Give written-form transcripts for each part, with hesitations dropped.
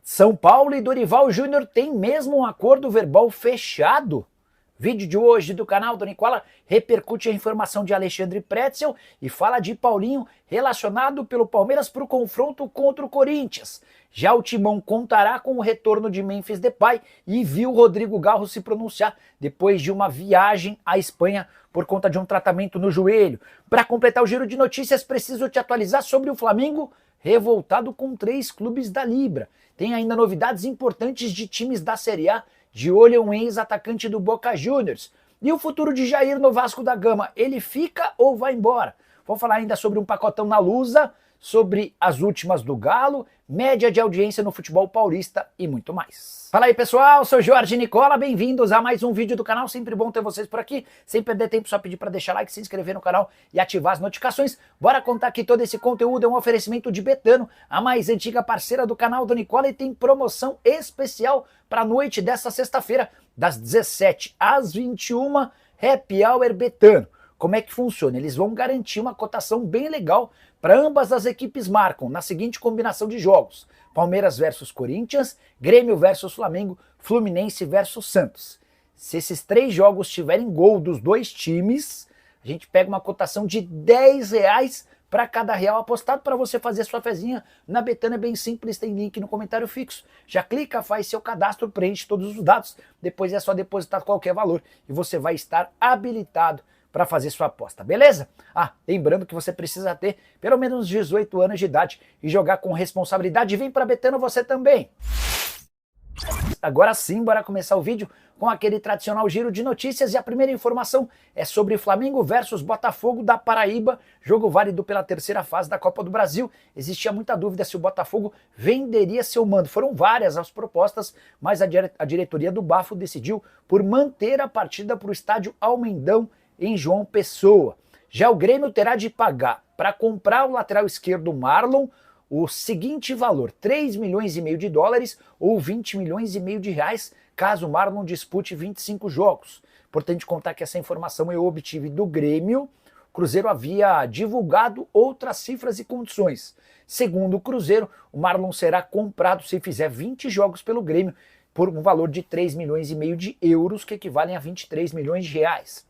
São Paulo e Dorival Júnior têm mesmo um acordo verbal fechado? Vídeo de hoje do canal do Nicola repercute a informação de Alexandre Pretzel e fala de Paulinho relacionado pelo Palmeiras para o confronto contra o Corinthians. Já o Timão contará com o retorno de Memphis Depay e viu Rodrigo Garro se pronunciar depois de uma viagem à Espanha por conta de um tratamento no joelho. Para completar o giro de notícias, preciso te atualizar sobre o Flamengo revoltado com 3 clubes da Libra. Tem ainda novidades importantes de times da Série A, de olho um ex-atacante do Boca Juniors. E o futuro de Jair no Vasco da Gama, ele fica ou vai embora? Vou falar ainda sobre um pacotão na Lusa, sobre as últimas do Galo, média de audiência no futebol paulista e muito mais. Fala aí pessoal, sou Jorge Nicola, bem-vindos a mais um vídeo do canal, sempre bom ter vocês por aqui, sem perder tempo só pedir para deixar like, se inscrever no canal e ativar as notificações. Bora contar que todo esse conteúdo é um oferecimento de Betano, a mais antiga parceira do canal do Nicola, e tem promoção especial para a noite dessa sexta-feira, das 17 às 21, Happy Hour Betano. Como é que funciona? Eles vão garantir uma cotação bem legal para ambas as equipes marcam na seguinte combinação de jogos: Palmeiras versus Corinthians, Grêmio versus Flamengo, Fluminense versus Santos. Se esses 3 jogos tiverem gol dos 2 times, a gente pega uma cotação de R$10 para cada real apostado para você fazer sua fezinha na Betano. É bem simples, tem link no comentário fixo. Já clica, faz seu cadastro, preenche todos os dados, depois é só depositar qualquer valor e você vai estar habilitado para fazer sua aposta, beleza? Lembrando que você precisa ter pelo menos 18 anos de idade e jogar com responsabilidade. Vem para Betano você também. Agora sim, bora começar o vídeo com aquele tradicional giro de notícias, e a primeira informação é sobre Flamengo versus Botafogo da Paraíba, jogo válido pela 3ª fase da Copa do Brasil. Existia muita dúvida se o Botafogo venderia seu mando. Foram várias as propostas, mas a diretoria do Bafo decidiu por manter a partida para o estádio Almendão, em João Pessoa. Já o Grêmio terá de pagar para comprar o lateral esquerdo Marlon o seguinte valor: $3,5 milhões ou $20,5 milhões, caso o Marlon dispute 25 jogos. Importante contar que essa informação eu obtive do Grêmio. O Cruzeiro havia divulgado outras cifras e condições. Segundo o Cruzeiro, o Marlon será comprado se fizer 20 jogos pelo Grêmio por um valor de €3,5 milhões, que equivalem a R$23 milhões.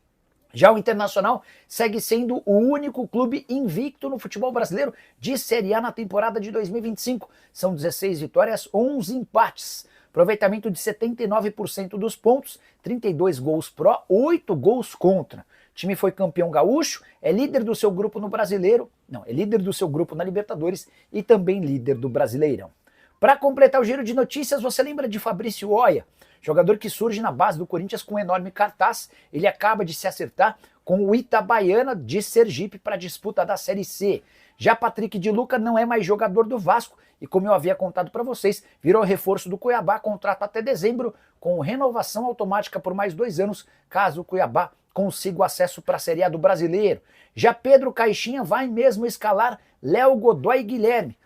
Já o Internacional segue sendo o único clube invicto no futebol brasileiro de Série A na temporada de 2025. São 16 vitórias, 11 empates. Aproveitamento de 79% dos pontos, 32 gols pró, 8 gols contra. O time foi campeão gaúcho, é líder do seu grupo no Brasileiro, é líder do seu grupo na Libertadores e também líder do Brasileirão. Para completar o giro de notícias, você lembra de Fabrício Oia? Jogador que surge na base do Corinthians com um enorme cartaz. Ele acaba de se acertar com o Itabaiana de Sergipe para a disputa da Série C. Já Patrick de Luca não é mais jogador do Vasco e, como eu havia contado para vocês, virou reforço do Cuiabá, contrato até dezembro, com renovação automática por mais 2 anos, caso o Cuiabá consiga o acesso para a Série A do Brasileiro. Já Pedro Caixinha vai mesmo escalar Léo Godoy e Guilherme,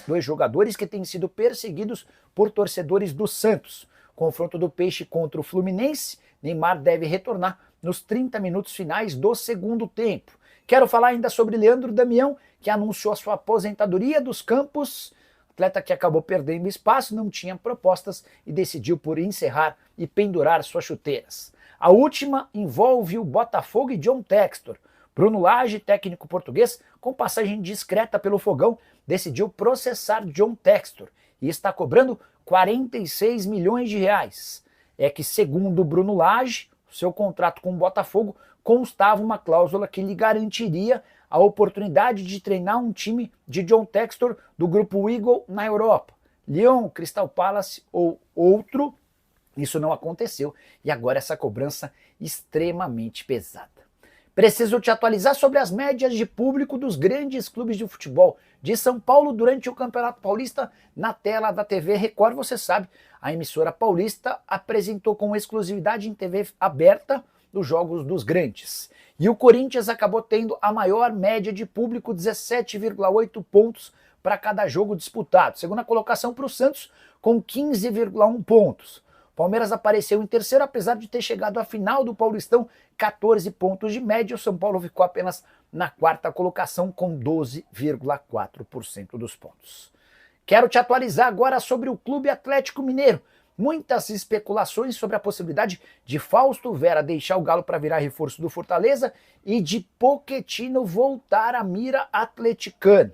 dois jogadores que têm sido perseguidos por torcedores do Santos. Confronto do Peixe contra o Fluminense, Neymar deve retornar nos 30 minutos finais do segundo tempo. Quero falar ainda sobre Leandro Damião, que anunciou a sua aposentadoria dos campos. Atleta que acabou perdendo espaço, não tinha propostas e decidiu por encerrar e pendurar suas chuteiras. A última envolve o Botafogo e John Textor. Bruno Lage, técnico português, com passagem discreta pelo Fogão, decidiu processar John Textor e está cobrando R$46 milhões. É que, segundo Bruno Lage, seu contrato com o Botafogo constava uma cláusula que lhe garantiria a oportunidade de treinar um time de John Textor do grupo Eagle na Europa, Lyon, Crystal Palace ou outro. Isso não aconteceu e agora essa cobrança extremamente pesada. Preciso te atualizar sobre as médias de público dos grandes clubes de futebol de São Paulo durante o Campeonato Paulista na tela da TV Record. Você sabe, a emissora paulista apresentou com exclusividade em TV aberta os jogos dos grandes. E o Corinthians acabou tendo a maior média de público, 17,8 pontos para cada jogo disputado. Segunda colocação para o Santos, com 15,1 pontos. Palmeiras apareceu em terceiro, apesar de ter chegado à final do Paulistão, 14 pontos de média. O São Paulo ficou apenas na 4ª colocação com 12,4% dos pontos. Quero te atualizar agora sobre o Clube Atlético Mineiro. Muitas especulações sobre a possibilidade de Fausto Vera deixar o Galo para virar reforço do Fortaleza e de Pochettino voltar à mira atleticana.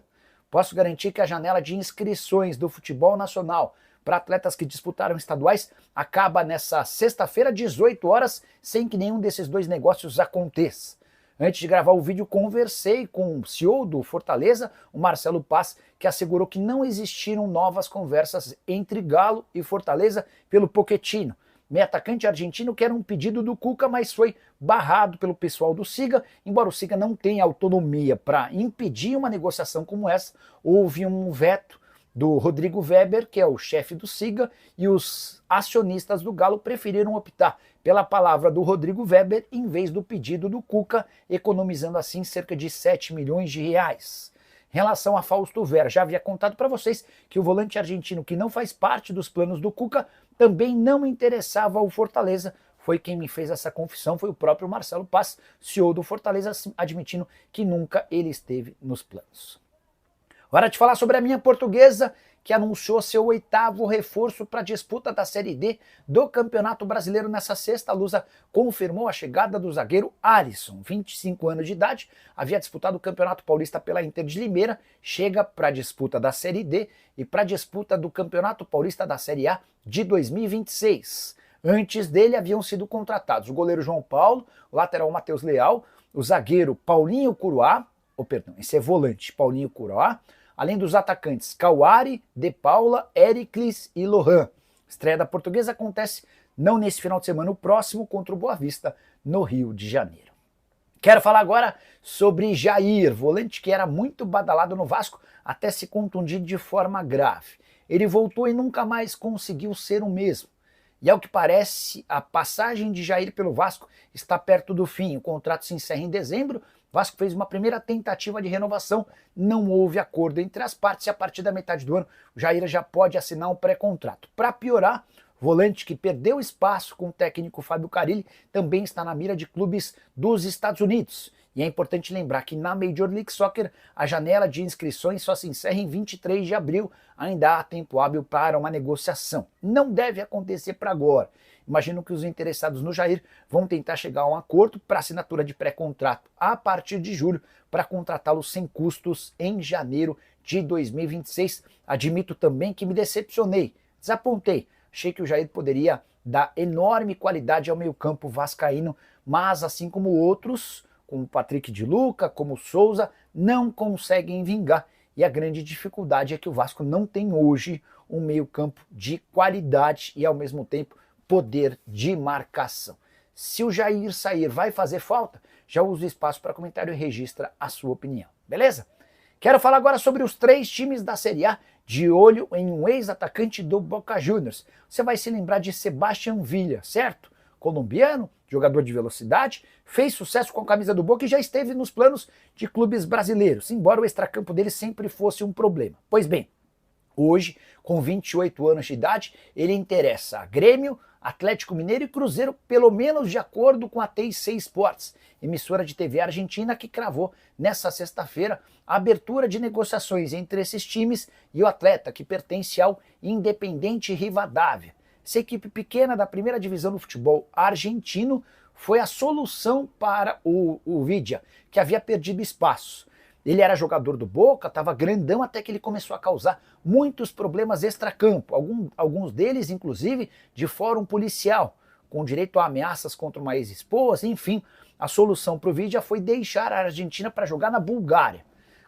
Posso garantir que a janela de inscrições do futebol nacional para atletas que disputaram estaduais acaba nessa sexta-feira, 18 horas, sem que nenhum desses dois negócios aconteça. Antes de gravar o vídeo, conversei com o CEO do Fortaleza, o Marcelo Paz, que assegurou que não existiram novas conversas entre Galo e Fortaleza pelo Pochettino. Meio atacante argentino que era um pedido do Cuca, mas foi barrado pelo pessoal do Siga. Embora o Siga não tenha autonomia para impedir uma negociação como essa, houve um veto do Rodrigo Weber, que é o chefe do Siga, e os acionistas do Galo preferiram optar pela palavra do Rodrigo Weber em vez do pedido do Cuca, economizando assim cerca de 7 milhões de reais. Em relação a Fausto Vera, já havia contado para vocês que o volante argentino, que não faz parte dos planos do Cuca, também não interessava ao Fortaleza. Foi quem me fez essa confissão, foi o próprio Marcelo Paz, CEO do Fortaleza, admitindo que nunca ele esteve nos planos. Hora de falar sobre a minha Portuguesa, que anunciou seu 8º reforço para a disputa da Série D do Campeonato Brasileiro nessa sexta. A Lusa confirmou a chegada do zagueiro Alisson, 25 anos de idade, havia disputado o Campeonato Paulista pela Inter de Limeira, chega para a disputa da Série D e para a disputa do Campeonato Paulista da Série A de 2026. Antes dele haviam sido contratados o goleiro João Paulo, o lateral Matheus Leal, o zagueiro Paulinho Curuá, esse é volante, Paulinho Curuá, além dos atacantes Cauari, De Paula, Éricles e Lohan. Estreia da Portuguesa acontece não nesse final de semana, o próximo contra o Boa Vista, no Rio de Janeiro. Quero falar agora sobre Jair, volante que era muito badalado no Vasco até se contundir de forma grave. Ele voltou e nunca mais conseguiu ser o mesmo. E ao que parece, a passagem de Jair pelo Vasco está perto do fim. O contrato se encerra em dezembro. O Vasco fez uma primeira tentativa de renovação, não houve acordo entre as partes e a partir da metade do ano o Jair já pode assinar um pré-contrato. Para piorar, o volante que perdeu espaço com o técnico Fábio Carille também está na mira de clubes dos Estados Unidos. E é importante lembrar que na Major League Soccer a janela de inscrições só se encerra em 23 de abril, ainda há tempo hábil para uma negociação. Não deve acontecer para agora. Imagino que os interessados no Jair vão tentar chegar a um acordo para assinatura de pré-contrato a partir de julho para contratá-lo sem custos em janeiro de 2026. Admito também que me decepcionei, desapontei. Achei que o Jair poderia dar enorme qualidade ao meio-campo vascaíno, mas assim como outros, como o Patrick de Luca, como o Souza, não conseguem vingar. E a grande dificuldade é que o Vasco não tem hoje um meio-campo de qualidade e ao mesmo tempo poder de marcação. Se o Jair sair, vai fazer falta? Já usa o espaço para comentário e registra a sua opinião, beleza? Quero falar agora sobre os 3 times da Série A de olho em um ex-atacante do Boca Juniors. Você vai se lembrar de Sebastián Villa, certo? Colombiano, jogador de velocidade, fez sucesso com a camisa do Boca e já esteve nos planos de clubes brasileiros, embora o extracampo dele sempre fosse um problema. Pois bem, hoje, com 28 anos de idade, ele interessa a Grêmio, Atlético Mineiro e Cruzeiro, pelo menos de acordo com a TIC Sports, emissora de TV argentina que cravou nessa sexta-feira a abertura de negociações entre esses times e o atleta que pertence ao Independiente Rivadavia. Essa equipe pequena da primeira divisão do futebol argentino foi a solução para o Vidia, que havia perdido espaço. Ele era jogador do Boca, estava grandão até que ele começou a causar muitos problemas extracampo, alguns deles inclusive de fórum policial, com direito a ameaças contra uma ex-esposa, enfim. A solução para o Vidia foi deixar a Argentina para jogar na Bulgária.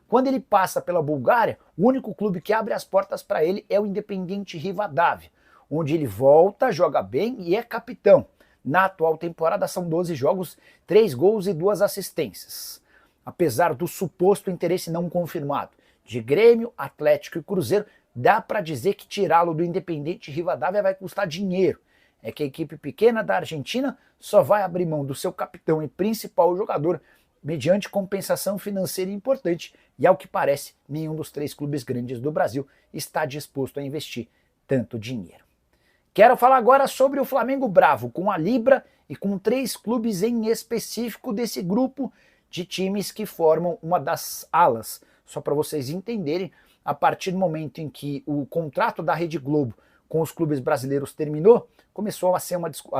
Quando ele passa pela Bulgária, o único clube que abre as portas para ele é o Independiente Rivadavia, onde ele volta, joga bem e é capitão. Na atual temporada são 12 jogos, 3 gols e 2 assistências. Apesar do suposto interesse não confirmado de Grêmio, Atlético e Cruzeiro, dá para dizer que tirá-lo do Independiente Rivadavia vai custar dinheiro. É que a equipe pequena da Argentina só vai abrir mão do seu capitão e principal jogador mediante compensação financeira importante e, ao que parece, nenhum dos 3 clubes grandes do Brasil está disposto a investir tanto dinheiro. Quero falar agora sobre o Flamengo Bravo, com a Libra e com 3 clubes em específico desse grupo de times que formam uma das alas. Só para vocês entenderem, a partir do momento em que o contrato da Rede Globo com os clubes brasileiros terminou, começou a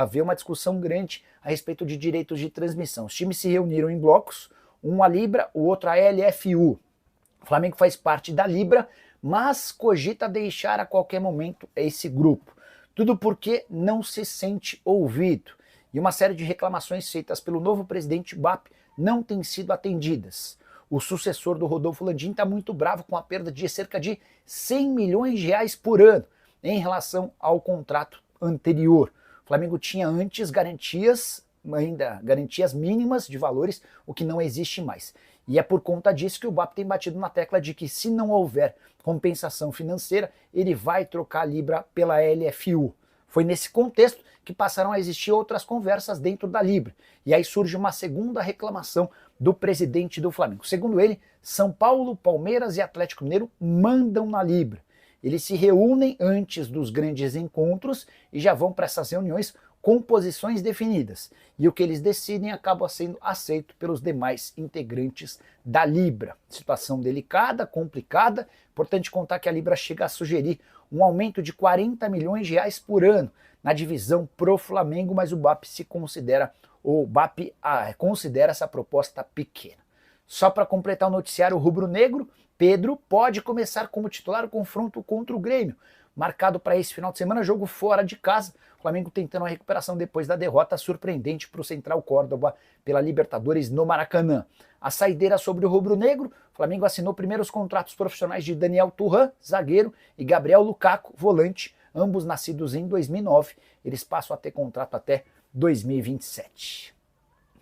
haver uma discussão grande a respeito de direitos de transmissão. Os times se reuniram em blocos, um a Libra, o outro a LFU. O Flamengo faz parte da Libra, mas cogita deixar a qualquer momento esse grupo. Tudo porque não se sente ouvido. E uma série de reclamações feitas pelo novo presidente BAP não têm sido atendidas. O sucessor do Rodolfo Landim está muito bravo com a perda de cerca de 100 milhões de reais por ano em relação ao contrato anterior. O Flamengo tinha antes garantias mínimas de valores, o que não existe mais. E é por conta disso que o BAP tem batido na tecla de que se não houver compensação financeira, ele vai trocar a Libra pela LFU. Foi nesse contexto que passaram a existir outras conversas dentro da Libra. E aí surge uma segunda reclamação do presidente do Flamengo. Segundo ele, São Paulo, Palmeiras e Atlético Mineiro mandam na Libra. Eles se reúnem antes dos grandes encontros e já vão para essas reuniões com posições definidas. E o que eles decidem acaba sendo aceito pelos demais integrantes da Libra. Situação delicada, complicada. Importante contar que a Libra chega a sugerir um aumento de 40 milhões de reais por ano na divisão pro Flamengo, mas o BAP considera essa proposta pequena. Só para completar o noticiário rubro-negro, Pedro pode começar como titular o confronto contra o Grêmio, marcado para esse final de semana, jogo fora de casa. O Flamengo tentando a recuperação depois da derrota surpreendente para o Central Córdoba pela Libertadores no Maracanã. A saideira sobre o rubro-negro, o Flamengo assinou primeiros contratos profissionais de Daniel Thuram, zagueiro, e Gabriel Lukaku, volante, ambos nascidos em 2009. Eles passam a ter contrato até 2027.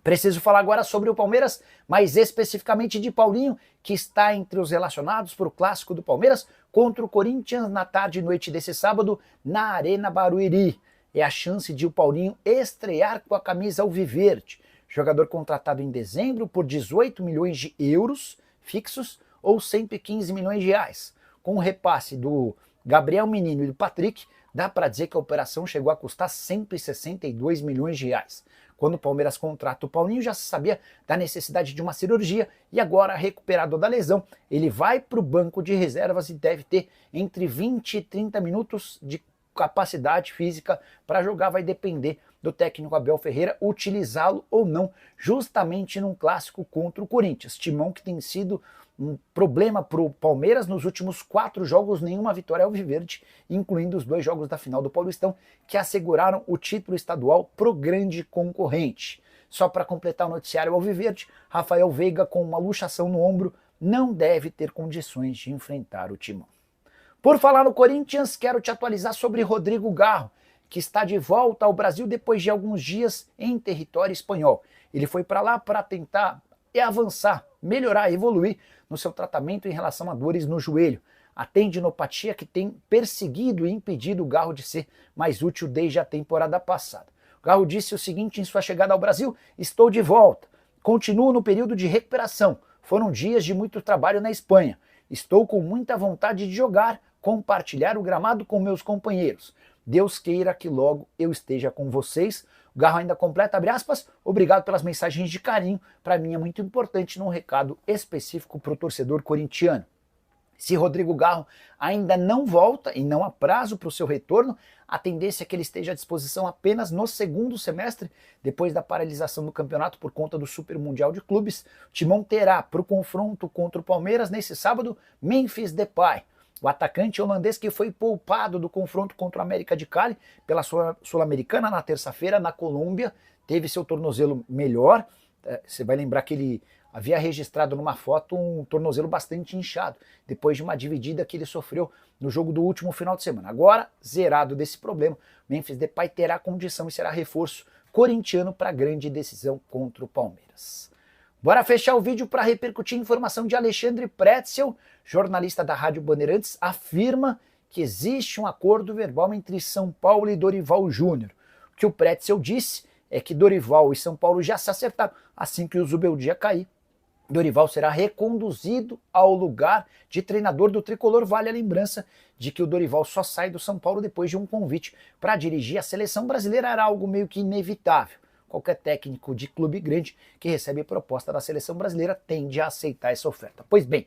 Preciso falar agora sobre o Palmeiras, mais especificamente de Paulinho, que está entre os relacionados para o clássico do Palmeiras contra o Corinthians na tarde e noite desse sábado na Arena Barueri. É a chance de o Paulinho estrear com a camisa alviverde. Jogador contratado em dezembro por 18 milhões de euros fixos ou 115 milhões de reais. Com o repasse do Gabriel Menino e do Patrick, dá para dizer que a operação chegou a custar 162 milhões de reais. Quando o Palmeiras contrata o Paulinho, já se sabia da necessidade de uma cirurgia e agora, recuperado da lesão, ele vai para o banco de reservas e deve ter entre 20 e 30 minutos de capacidade física para jogar. Vai depender do técnico Abel Ferreira utilizá-lo ou não, justamente num clássico contra o Corinthians. Timão que tem sido um problema para o Palmeiras nos últimos 4 jogos, nenhuma vitória alviverde, incluindo os 2 jogos da final do Paulistão, que asseguraram o título estadual pro grande concorrente. Só para completar o noticiário alviverde, Rafael Veiga, com uma luxação no ombro, não deve ter condições de enfrentar o Timão. Por falar no Corinthians, quero te atualizar sobre Rodrigo Garro, que está de volta ao Brasil depois de alguns dias em território espanhol. Ele foi para lá para tentar avançar, melhorar, evoluir no seu tratamento em relação a dores no joelho. A tendinopatia que tem perseguido e impedido o Garro de ser mais útil desde a temporada passada. O Garro disse o seguinte em sua chegada ao Brasil: estou de volta, continuo no período de recuperação, foram dias de muito trabalho na Espanha, estou com muita vontade de jogar, compartilhar o gramado com meus companheiros. Deus queira que logo eu esteja com vocês. O Garro ainda completa, abre aspas, obrigado pelas mensagens de carinho, para mim é muito importante num recado específico para o torcedor corintiano. Se Rodrigo Garro ainda não volta e não há prazo para o seu retorno, a tendência é que ele esteja à disposição apenas no segundo semestre, depois da paralisação do campeonato por conta do Super Mundial de Clubes. O Timão terá para o confronto contra o Palmeiras nesse sábado Memphis Depay, o atacante holandês que foi poupado do confronto contra o América de Cali pela Sul-Americana na terça-feira na Colômbia, teve seu tornozelo melhor. Você vai lembrar que ele havia registrado numa foto um tornozelo bastante inchado, depois de uma dividida que ele sofreu no jogo do último final de semana. Agora, zerado desse problema, Memphis Depay terá condição e será reforço corintiano para a grande decisão contra o Palmeiras. Bora fechar o vídeo para repercutir a informação de Alexandre Pretzel, jornalista da Rádio Bandeirantes, afirma que existe um acordo verbal entre São Paulo e Dorival Júnior. O que o Pretzel disse é que Dorival e São Paulo já se acertaram. Assim que o Zubeldia cair, Dorival será reconduzido ao lugar de treinador do Tricolor. Vale a lembrança de que o Dorival só sai do São Paulo depois de um convite para dirigir a seleção brasileira. Era algo meio que inevitável. Qualquer técnico de clube grande que recebe proposta da seleção brasileira tende a aceitar essa oferta. Pois bem,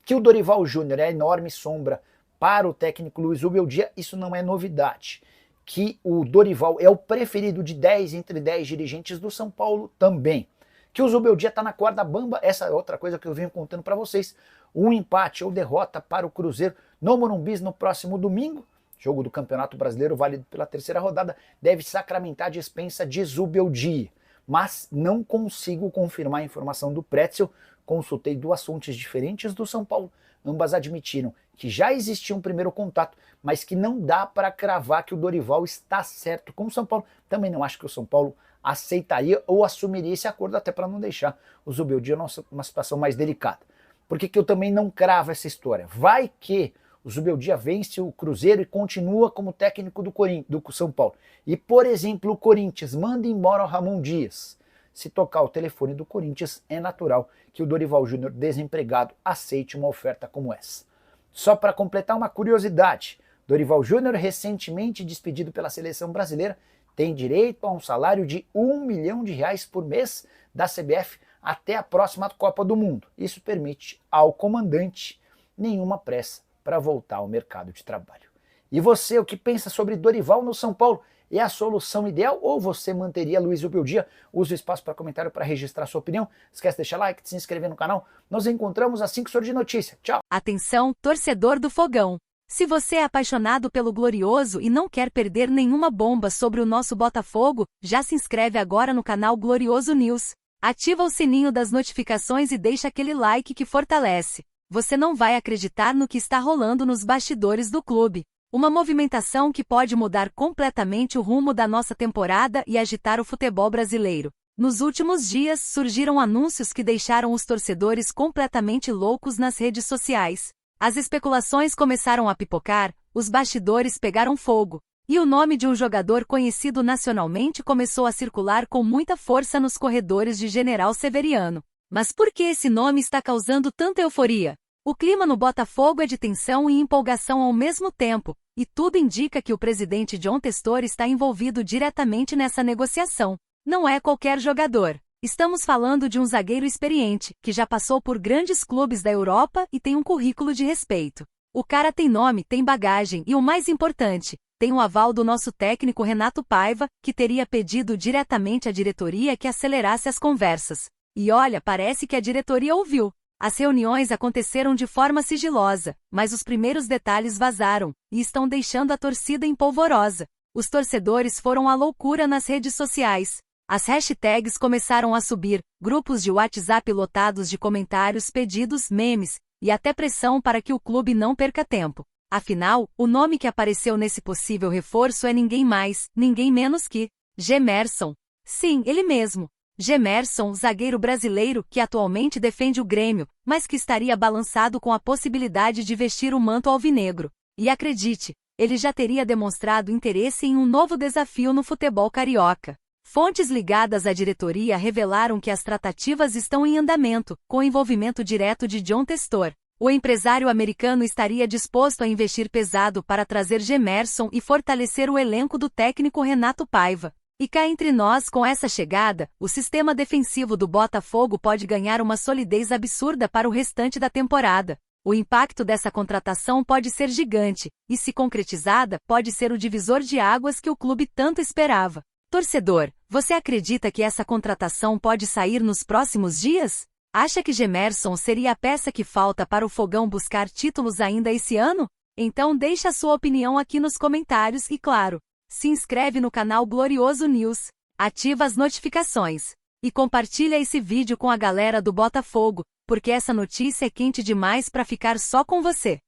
Que o Dorival Júnior é a enorme sombra para o técnico Luiz Zubeldia, isso não é novidade. Que o Dorival é o preferido de 10 entre 10 dirigentes do São Paulo também. Que o Zubeldia está na corda bamba, essa é outra coisa que eu venho contando para vocês. Um empate ou derrota para o Cruzeiro no Morumbi no próximo domingo, jogo do Campeonato Brasileiro válido pela terceira rodada, deve sacramentar a dispensa de Zubeldia. Mas não consigo confirmar a informação do Pretzel. Consultei duas fontes diferentes do São Paulo, ambas admitiram que já existia um primeiro contato, mas que não dá para cravar que o Dorival está certo com o São Paulo. Também não acho que o São Paulo aceitaria ou assumiria esse acordo, até para não deixar o Zubeldia numa situação mais delicada. Por que eu também não cravo essa história? Vai que o Zubeldia vence o Cruzeiro e continua como técnico do São Paulo. E, por exemplo, o Corinthians manda embora o Ramon Dias. Se tocar o telefone do Corinthians, é natural que o Dorival Júnior, desempregado, aceite uma oferta como essa. Só para completar uma curiosidade, Dorival Júnior, recentemente despedido pela seleção brasileira, tem direito a um salário de R$1 milhão por mês da CBF até a próxima Copa do Mundo. Isso permite ao comandante nenhuma pressa para voltar ao mercado de trabalho. E você, o que pensa sobre Dorival no São Paulo? É a solução ideal ou você manteria Luiz Zubeldia? Use o espaço para comentário para registrar sua opinião. Esquece de deixar like, de se inscrever no canal. Nos encontramos assim que surgir notícia. Tchau! Atenção, torcedor do Fogão! Se você é apaixonado pelo Glorioso e não quer perder nenhuma bomba sobre o nosso Botafogo, já se inscreve agora no canal Glorioso News. Ativa o sininho das notificações e deixa aquele like que fortalece. Você não vai acreditar no que está rolando nos bastidores do clube. Uma movimentação que pode mudar completamente o rumo da nossa temporada e agitar o futebol brasileiro. Nos últimos dias, surgiram anúncios que deixaram os torcedores completamente loucos nas redes sociais. As especulações começaram a pipocar, os bastidores pegaram fogo, e o nome de um jogador conhecido nacionalmente começou a circular com muita força nos corredores de General Severiano. Mas por que esse nome está causando tanta euforia? O clima no Botafogo é de tensão e empolgação ao mesmo tempo, e tudo indica que o presidente John Testor está envolvido diretamente nessa negociação. Não é qualquer jogador. Estamos falando de um zagueiro experiente, que já passou por grandes clubes da Europa e tem um currículo de respeito. O cara tem nome, tem bagagem e o mais importante, tem o aval do nosso técnico Renato Paiva, que teria pedido diretamente à diretoria que acelerasse as conversas. E olha, parece que a diretoria ouviu. As reuniões aconteceram de forma sigilosa, mas os primeiros detalhes vazaram, e estão deixando a torcida em polvorosa. Os torcedores foram à loucura nas redes sociais. As hashtags começaram a subir, grupos de WhatsApp lotados de comentários, pedidos, memes, e até pressão para que o clube não perca tempo. Afinal, o nome que apareceu nesse possível reforço é ninguém mais, ninguém menos que Gemerson. Sim, ele mesmo. Gemerson, zagueiro brasileiro que atualmente defende o Grêmio, mas que estaria balançado com a possibilidade de vestir o manto alvinegro. E acredite, ele já teria demonstrado interesse em um novo desafio no futebol carioca. Fontes ligadas à diretoria revelaram que as tratativas estão em andamento, com o envolvimento direto de John Testor. O empresário americano estaria disposto a investir pesado para trazer Gemerson e fortalecer o elenco do técnico Renato Paiva. E cá entre nós, com essa chegada, o sistema defensivo do Botafogo pode ganhar uma solidez absurda para o restante da temporada. O impacto dessa contratação pode ser gigante, e se concretizada, pode ser o divisor de águas que o clube tanto esperava. Torcedor, você acredita que essa contratação pode sair nos próximos dias? Acha que Gemerson seria a peça que falta para o Fogão buscar títulos ainda esse ano? Então deixe a sua opinião aqui nos comentários e, claro, se inscreve no canal Glorioso News, ativa as notificações e compartilha esse vídeo com a galera do Botafogo, porque essa notícia é quente demais para ficar só com você.